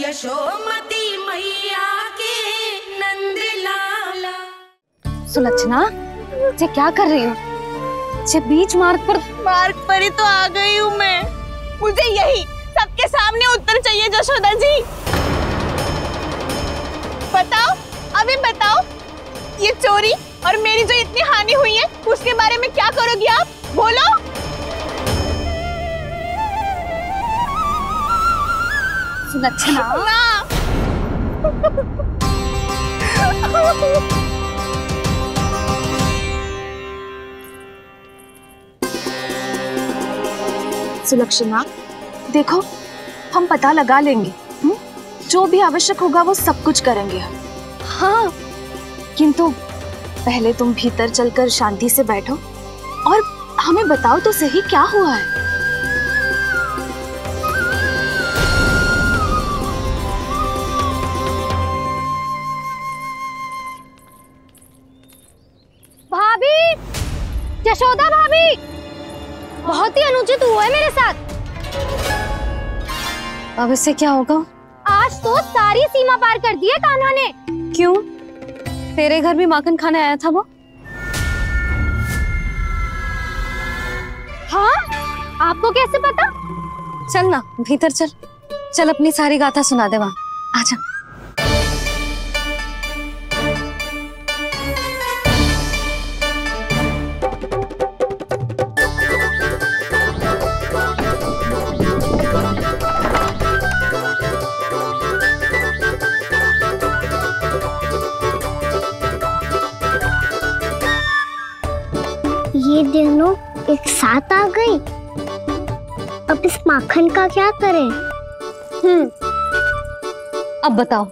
यशोमती मैया के नंद लाला। सुलक्षणा, ये क्या कर रही हो? ये बीच मार्ग पर ही तो आ गई हूँ मैं। मुझे यही सबके सामने उत्तर चाहिए यशोदा जी। बताओ, अभी बताओ, ये चोरी और मेरी जो इतनी हानि हुई है उसके बारे में क्या करोगी आप? बोलो। सुलक्षणा, सुलक्षणा, देखो हम पता लगा लेंगे, जो भी आवश्यक होगा वो सब कुछ करेंगे हम। हाँ, किंतु पहले तुम भीतर चलकर शांति से बैठो और हमें बताओ तो सही क्या हुआ है। भाभी, यशोदा भाभी, बहुत ही अनुचित हुआ है मेरे साथ। अब इससे क्या होगा? आज तो सारी सीमा पार कर दी है कान्हा ने। क्यों? तेरे घर भी माखन खाने आया था वो? हाँ, आपको कैसे पता? चल ना भीतर चल, चल अपनी सारी गाथा सुना दे वहाँ। आजा। ये दोनों एक साथ आ गई। अब इस माखन का क्या करें? अब बताओ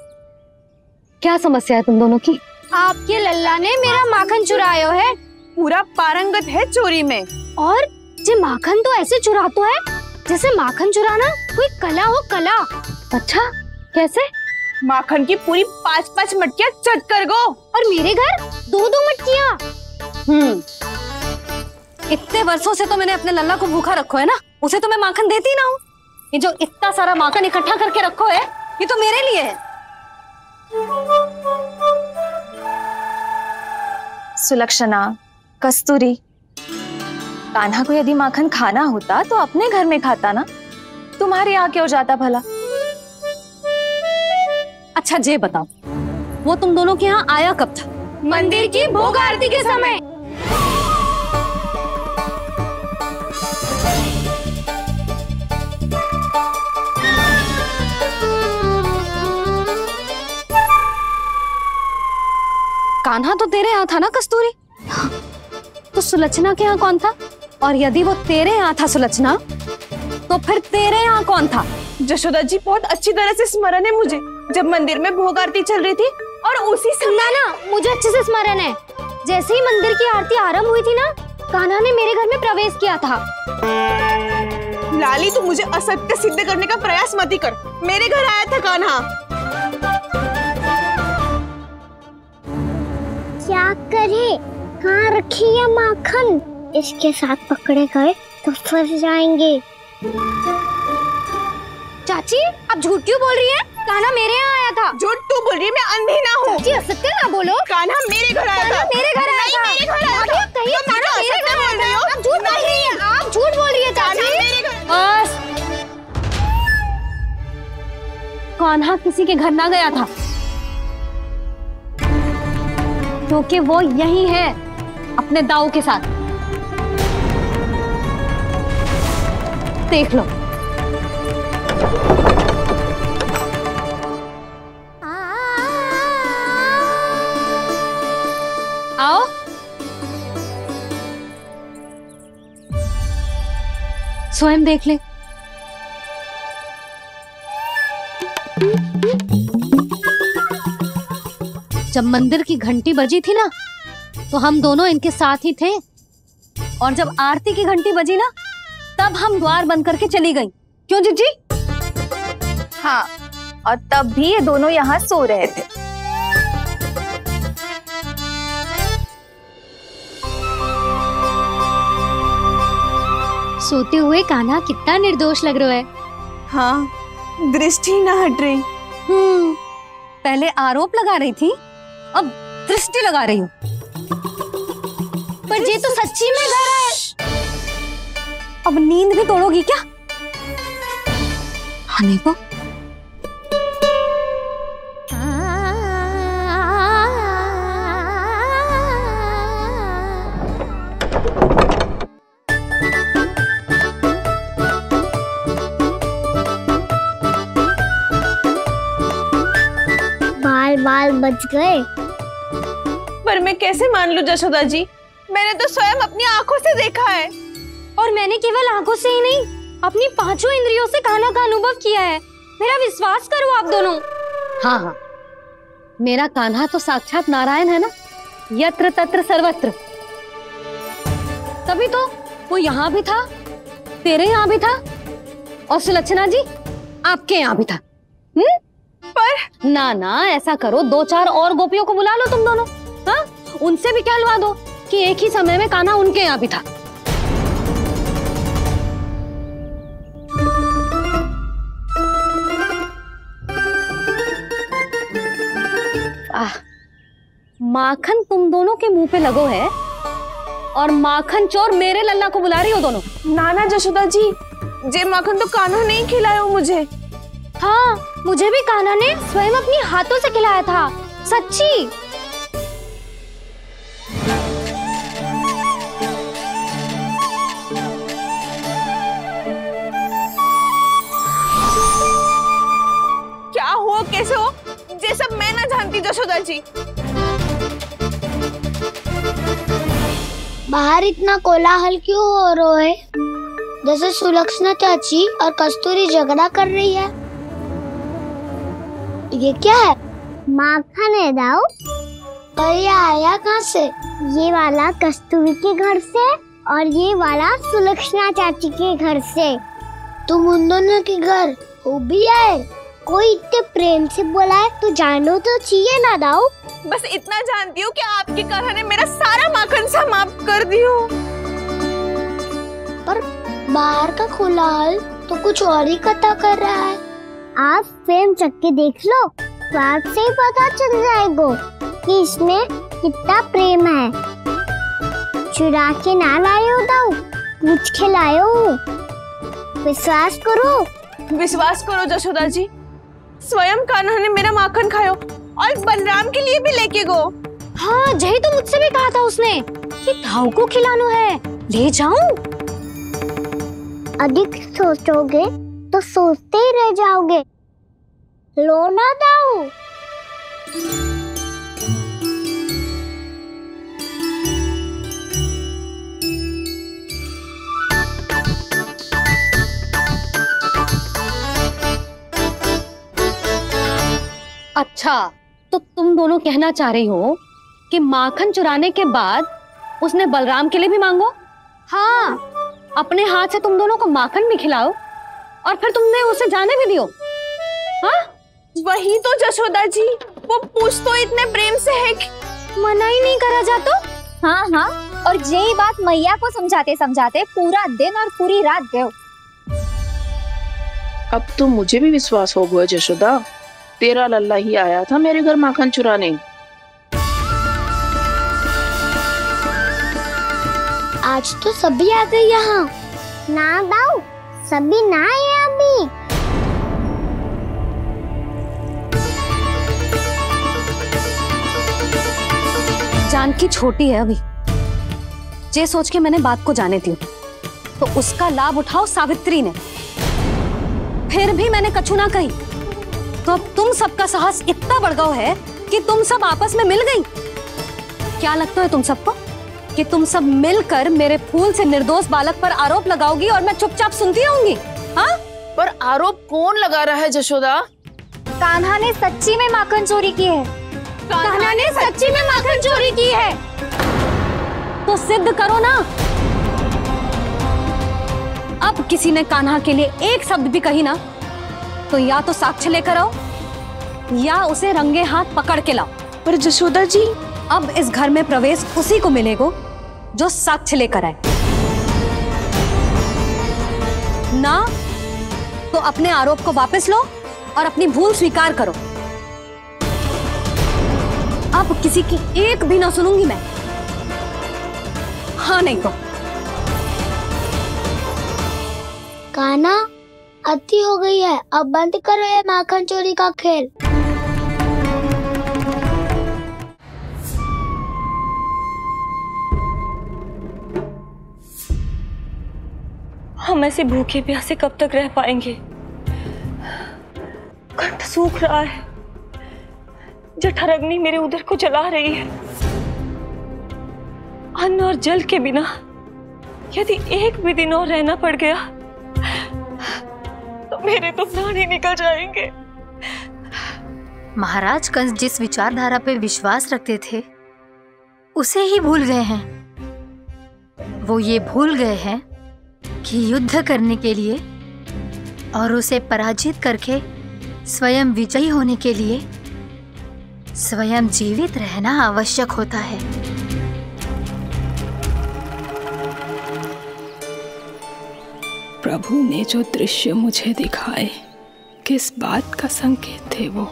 क्या समस्या है तुम दोनों की? आपके लल्ला ने मेरा माखन चुरायो है। पूरा पारंगत है चोरी में। और ये माखन तो ऐसे चुराता है जैसे माखन चुराना कोई कला हो, कला। अच्छा, कैसे? माखन की पूरी 5-5 मटकियां चट कर गो। और मेरे घर 2-2 मटकियां। इतने वर्षों से तो मैंने अपने लल्ला को भूखा रखो है ना, उसे तो मैं माखन देती ना हूँ। ये जो इतना सारा माखन इकट्ठा करके रखो है, ये तो मेरे लिए है। सुलक्षणा, कस्तूरी, कान्हा को यदि माखन खाना होता तो अपने घर में खाता ना, तुम्हारे यहाँ क्यों जाता भला? अच्छा ये बताओ, वो तुम दोनों के यहाँ आया कब था? मंदिर की भोग आरती के समय। कान्हा तो तेरे यहाँ था ना कस्तूरी? तो सुलक्षणा के यहाँ कौन था? और यदि वो तेरे यहाँ था सुलक्षणा, तो फिर तेरे यहाँ कौन था? यशोदा जी, बहुत अच्छी तरह से स्मरण है मुझे, जब मंदिर में भोग आरती चल रही थी और उसी समय ना, मुझे अच्छे से स्मरण है। जैसे ही मंदिर की आरती आरंभ हुई थी ना, कान्हा ने मेरे घर में प्रवेश किया था। लाली, तू मुझे असत्य सिद्ध करने का प्रयास मत ही कर। मेरे घर आया था कान्हा। क्या करे? कहाँ रखी है माखन? इसके साथ पकड़े गए तो फंस जाएंगे। चाची, आप झूठ क्यों बोल रही हैं? कान्हा मेरे यहाँ आया था। झूठ तू बोल रही है? मैं अंधी ना हूँ। चाची, असत्य ना बोलो। कान्हा मेरे घर आया था। मेरे घर आया था। मेरे घर आया था। कहिए कान्हा मेरे घर आया था। आप झूठ बोल रही हैं। आप झूठ बोल रही है चाची। बस, कान्हा किसी के घर ना गया था, क्योंकि वो यही है अपने दाऊ के साथ। देख लो। आओ। स्वयं देख ले। जब मंदिर की घंटी बजी थी ना, तो हम दोनों इनके साथ ही थे, और जब आरती की घंटी बजी ना, तब हम द्वार बंद करके चली गई। क्यों जीजी? हाँ, और तब भी ये दोनों यहाँ सो रहे थे। सोते हुए कान्हा कितना निर्दोष लग रहा है। हाँ, दृष्टि ना हट रही। पहले आरोप लगा रही थी, अब दृष्टि लगा रही हूँ। पर ये तो सच्ची में घर है। अब नींद भी तोड़ोगी क्या? हनी को बाल बच गए। पर मैं कैसे मान लूं जशोदा जी, मैंने तो स्वयं अपनी आंखों से देखा है। और मैंने केवल आंखों से ही नहीं, अपनी पांचों इंद्रियों से कान्हा का अनुभव किया है। मेरा विश्वास करो आप दोनों। हाँ हाँ, मेरा कान्हा तो साक्षात नारायण है ना, यत्र तत्र सर्वत्र। तभी तो वो यहाँ भी था, तेरे यहाँ भी था, और सुलक्षणा जी आपके यहाँ भी था। पर ना ना, ऐसा करो, 2-4 और गोपियों को बुला लो तुम दोनों। हाँ, उनसे भी कहलवा दो कि एक ही समय में कान्हा उनके यहाँ भी था। माखन तुम दोनों के मुंह पे लगो है, और माखन चोर मेरे लल्ला को बुला रही हो दोनों। नाना जशोदा जी, जे माखन तो कान्हा ने ही खिलाया मुझे। हाँ, मुझे भी कान्हा ने स्वयं अपनी हाथों से खिलाया था, सच्ची। क्या हो कैसे हो, ये सब मैं ना जानती जशोदा जी। बाहर इतना कोलाहल क्यों हो रहा है? जैसे सुलक्षणा चाची और कस्तूरी झगड़ा कर रही है। ये क्या है? माखन है दाऊ। और ये आया कहाँ से? ये वाला कस्तूरी के घर से और ये वाला सुलक्षणा चाची के घर से। तुम उन दोनों के घर हो भी आए? कोई इतने प्रेम से बोला है तो जानो तो चाहिए ना दाऊ। बस इतना जानती हूँ कि आपकी कान्हा ने मेरा सारा माखन समाप्त कर दियो। पर बाहर का कोलाहल तो कुछ और ही कथा कर रहा है। आप फिल्म चख के देख लो, तो आपसे ही पता चल जाएगा कि इसमें कितना प्रेम है। चुरा के ना लाए हो दाऊ, कुछ खिलाए हो। विश्वास करो जशोदा जी, स्वयं कान्हा ने मेरा माखन खायो और बलराम के लिए भी लेके गो। हाँ, जही तो मुझसे भी कहा था उसने कि दाऊ को खिलाना है, ले जाऊं। अधिक सोचोगे तो सोचते ही रह जाओगे। लो ना दाऊ। अच्छा, तो तुम दोनों कहना चाह रही हो कि माखन चुराने के बाद उसने बलराम के लिए भी मांगो? हाँ, अपने हाथ से तुम दोनों को माखन भी खिलाओ और फिर तुमने उसे जाने भी दियो। हाँ, वही तो जशोदा जी, वो पूछ तो इतने प्रेम से है कि मना ही नहीं करा जातो। हाँ हाँ, और यही बात मैया को समझाते समझाते पूरा दिन और पूरी रात गयो। अब तो मुझे भी विश्वास हो गया जशोदा, तेरा लल्ला ही आया था मेरे घर माखन चुराने। आज तो सभी आ गए यहाँ। ना दाऊ, सभी ना आए अभी। जानकी छोटी है अभी, ये सोच के मैंने बात को जाने दी, तो उसका लाभ उठाओ सावित्री ने। फिर भी मैंने कछु ना कही, तो अब तुम सबका साहस इतना बढ़ गया है कि तुम सब आपस में मिल गई। क्या लगता है तुम सबको कि तुम सब मिलकर मेरे फूल से निर्दोष बालक पर आरोप लगाओगी और मैं चुपचाप सुनती रहूंगी? हाँ, पर आरोप कौन लगा रहा है जशोदा? कान्हा ने सच्ची में माखन चोरी की है। कान्हा ने सच्ची में माखन चोरी की है। तो सिद्ध करो ना। अब किसी ने कान्हा के लिए एक शब्द भी कही ना, तो या तो साक्ष्य लेकर आओ या उसे रंगे हाथ पकड़ के लाओ। पर जशोदा जी, अब इस घर में प्रवेश उसी को मिलेगा जो साक्ष्य लेकर आए। ना तो अपने आरोप को वापस लो और अपनी भूल स्वीकार करो। अब किसी की एक भी ना सुनूंगी मैं। हाँ नहीं तो कान्हा, अति हो गई है, अब बंद करो ये माखन चोरी का खेल। हम ऐसे भूखे प्यासे कब तक रह पाएंगे? कंठ सूख रहा है, जठराग्नि मेरे उदर को जला रही है। अन्न और जल के बिना यदि एक भी दिन और रहना पड़ गया तो मेरे तो प्राण ही निकल जाएंगे। महाराज कंस जिस विचारधारा पे विश्वास रखते थे उसे ही भूल गए हैं। वो ये भूल गए हैं कि युद्ध करने के लिए और उसे पराजित करके स्वयं विजयी होने के लिए स्वयं जीवित रहना आवश्यक होता है। प्रभु ने जो दृश्य मुझे दिखाए, किस बात का संकेत थे वो?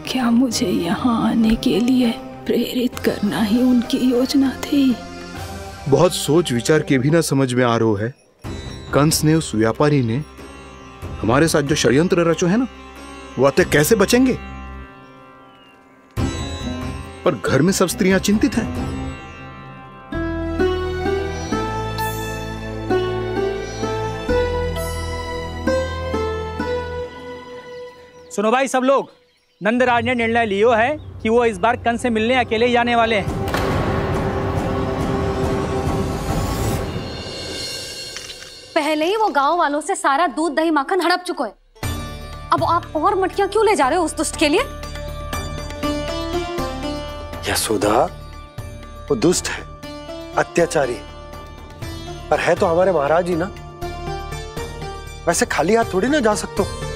क्या मुझे यहाँ आने के लिए प्रेरित करना ही उनकी योजना थी? बहुत सोच विचार के भी ना समझ में आ रहा है। कंस ने, उस व्यापारी ने हमारे साथ जो षड्यंत्र रचो है ना, वो आते कैसे बचेंगे? पर घर में सब स्त्रियां चिंतित हैं। सुनो भाई सब लोग, नंदराज ने निर्णय लियो है कि वो इस बार कंस से मिलने अकेले ही जाने वाले हैं। पहले ही वो गांव वालों से सारा दूध दही माखन हड़प चुके हैं। अब आप और मटकियां क्यों ले जा रहे हो उस दुष्ट के लिए? यशोदा, वो दुष्ट है, अत्याचारी, पर है तो हमारे महाराज ही ना। वैसे खाली हाथ थोड़ी ना जा सकते।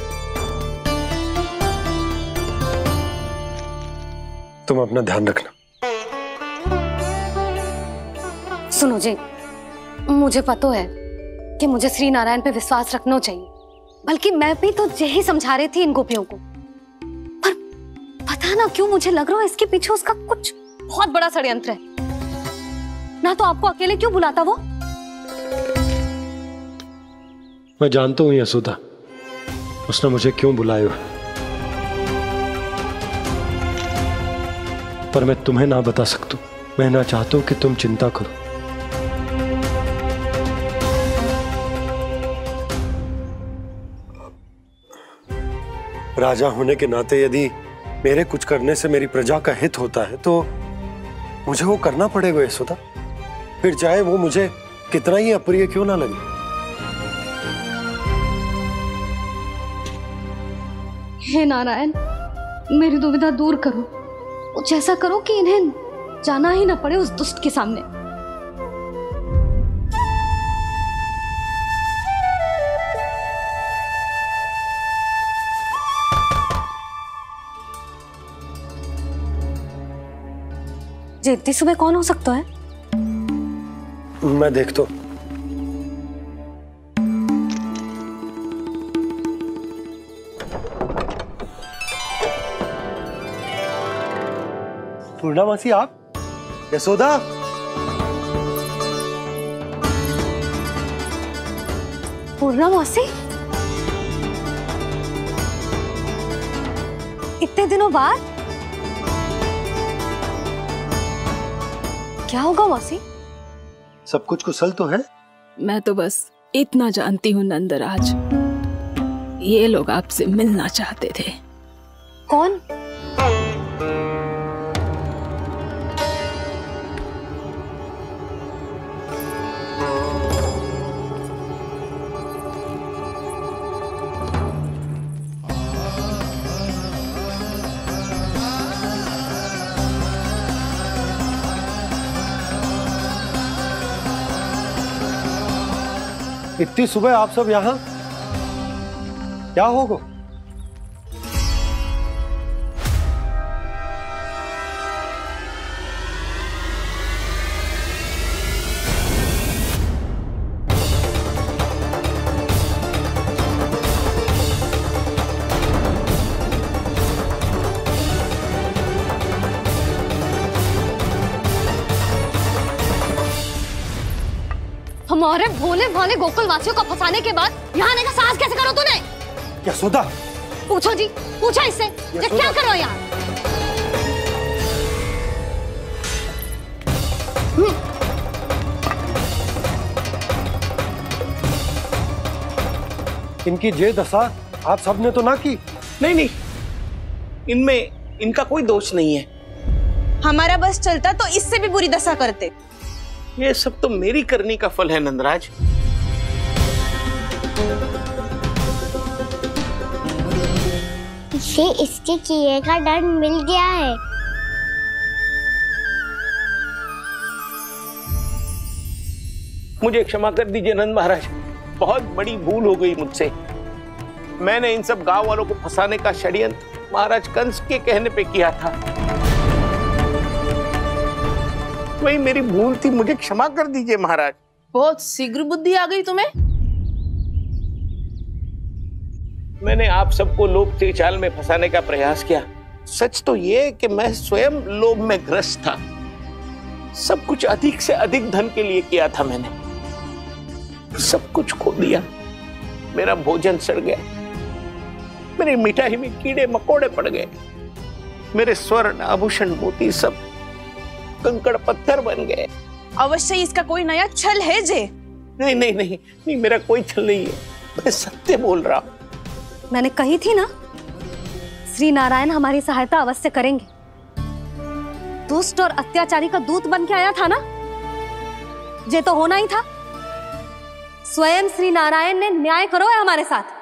तुम अपना ध्यान रखना। सुनो जी, मुझे पता है कि मुझे श्री नारायण पे विश्वास रखना चाहिए, बल्कि मैं भी तो यही समझा रही थी इन गोपियों को। पर पता ना क्यों मुझे लग रहा है इसके पीछे उसका कुछ बहुत बड़ा षड्यंत्र है। ना तो आपको अकेले क्यों बुलाता वो? मैं जानता हूं यशोदा, उसने मुझे क्यों बुलाया, पर मैं तुम्हें ना बता सकता। मैं ना चाहता हूं कि तुम चिंता करो। राजा होने के नाते यदि मेरे कुछ करने से मेरी प्रजा का हित होता है तो मुझे वो करना पड़ेगा यशोदा, फिर चाहे वो मुझे कितना ही अप्रिय क्यों ना लगे। हे नारायण, मेरी दुविधा दूर करो। कुछ ऐसा करो कि इन्हें जाना ही ना पड़े उस दुष्ट के सामने। जी, इतनी सुबह कौन हो सकता है? मैं देखता हूं। पूर्णामासी, आप? यशोदा, पूर्णामासी, इतने दिनों बाद? क्या होगा मौसी? सब कुछ कुशल तो है? मैं तो बस इतना जानती हूँ नंदराज, ये लोग आपसे मिलना चाहते थे। कौन? इतनी सुबह आप सब यहाँ? क्या होगा? हमारे भोले भाले गोकुल वासियों को फंसाने के बाद यहाँ आने का साहस कैसे करो तूने? यशोदा, पूछो जी, पूछो इससे ये क्या करो यहाँ? इनकी ये दशा आप सबने तो ना की? नहीं नहीं, इनमें इनका कोई दोष नहीं है। हमारा बस चलता तो इससे भी बुरी दशा करते। ये सब तो मेरी करनी का फल है नंदराज। इसे इसके किए का दंड मिल गया है। मुझे क्षमा कर दीजिए नंद महाराज, बहुत बड़ी भूल हो गई मुझसे। मैंने इन सब गांव वालों को फंसाने का षड्यंत्र महाराज कंस के कहने पे किया था। वही मेरी भूल थी, मुझे क्षमा कर दीजिए महाराज। बहुत शीघ्र बुद्धि आ गई तुम्हें। मैंने आप सबको लोभ के जाल में फंसाने का प्रयास किया। सच तो ये कि मैं स्वयं लोभ में ग्रस्त था। सब कुछ अधिक से अधिक धन के लिए किया था मैंने। सब कुछ खो दिया। मेरा भोजन सड़ गया, मेरी मिठाई में कीड़े मकोड़े पड़ गए, मेरे स्वर्ण आभूषण मोती सब कंकड़ पत्थर बन गए। अवश्य इसका कोई नया छल है जे। नहीं नहीं नहीं नहीं, मेरा कोई छल नहीं है, मैं सत्य बोल रहा हूं। मैंने कही थी ना, श्री नारायण हमारी सहायता अवश्य करेंगे। दुष्ट और अत्याचारी का दूत बन के आया था ना, ये तो होना ही था। स्वयं श्री नारायण ने न्याय करो है हमारे साथ।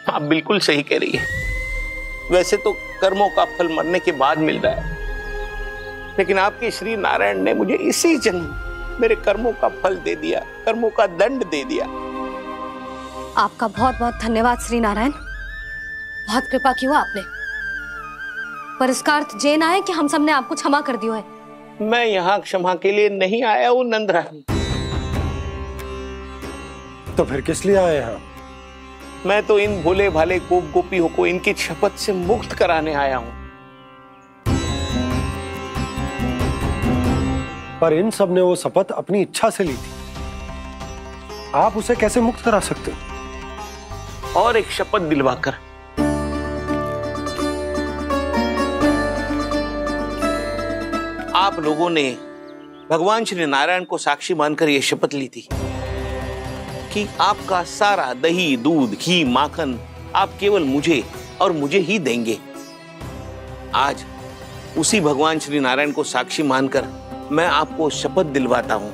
आप बिल्कुल सही कह रही है। वैसे तो कर्मों का फल मरने के बाद मिल रहा है, लेकिन आपके श्री नारायण ने मुझे इसी जन्म मेरे कर्मों का फल दे दिया, कर्मों का दंड दे दिया। आपका बहुत बहुत धन्यवाद श्री नारायण, बहुत कृपा की हो आपने। पर इसका अर्थ ये ना है कि हम सबने आपको क्षमा कर दियो है। मैं यहाँ क्षमा के लिए नहीं आया हूँ नंदरानी। तो फिर किस लिए आए हैं? मैं तो इन भोले भाले गोप गोपियों को इनकी शपथ से मुक्त कराने आया हूं। पर इन सब ने वो शपथ अपनी इच्छा से ली थी, आप उसे कैसे मुक्त करा सकते? और एक शपथ दिलवाकर। आप लोगों ने भगवान श्री नारायण को साक्षी मानकर यह शपथ ली थी कि आपका सारा दही, दूध, घी, माखन आप केवल मुझे और मुझे ही देंगे। आज उसी भगवान श्री नारायण को साक्षी मानकर मैं आपको शपथ दिलवाता हूं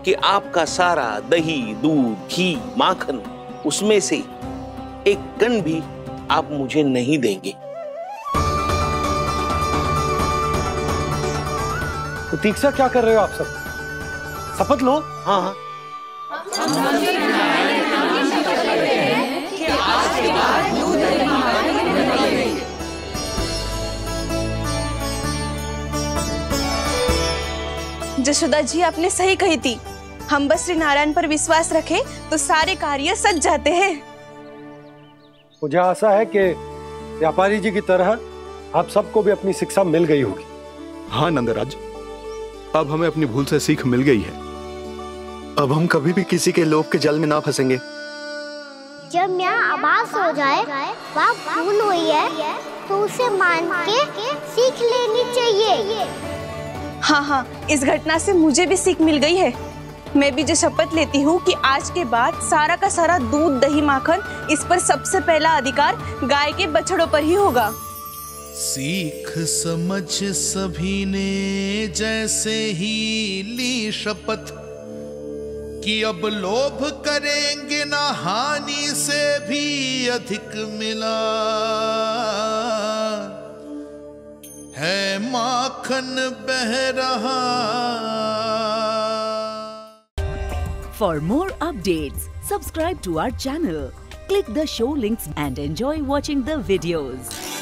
कि आपका सारा दही, दूध, घी, माखन उसमें से एक कण भी आप मुझे नहीं देंगे। प्रतीक्षा क्या कर रहे हो आप सब? शपथ लो। हाँ हाँ, जशोदा जी आपने सही कही थी। हम बस श्री नारायण पर विश्वास रखें तो सारे कार्य सज जाते हैं। मुझे आशा है कि व्यापारी जी की तरह आप सबको भी अपनी शिक्षा मिल गई होगी। हाँ नंदराज, अब हमें अपनी भूल से सीख मिल गई है। अब हम कभी भी किसी के लोभ के जल में ना फंसेंगे। जब यहाँ आभास हो जाए वह भूल हुई है तो उसे मान के सीख लेनी चाहिए। हाँ हाँ, इस घटना से मुझे भी सीख मिल गई है। मैं भी जो शपथ लेती हूँ कि आज के बाद सारा का सारा दूध, दही, माखन इस पर सबसे पहला अधिकार गाय के बछड़ों पर ही होगा। सीख समझ सभी ने जैसे ही ली शपथ कि अब लोभ करेंगे ना हानि से भी अधिक मिला। है माखन बह रहा। For more updates, subscribe to our channel, click the show links and enjoy watching the videos.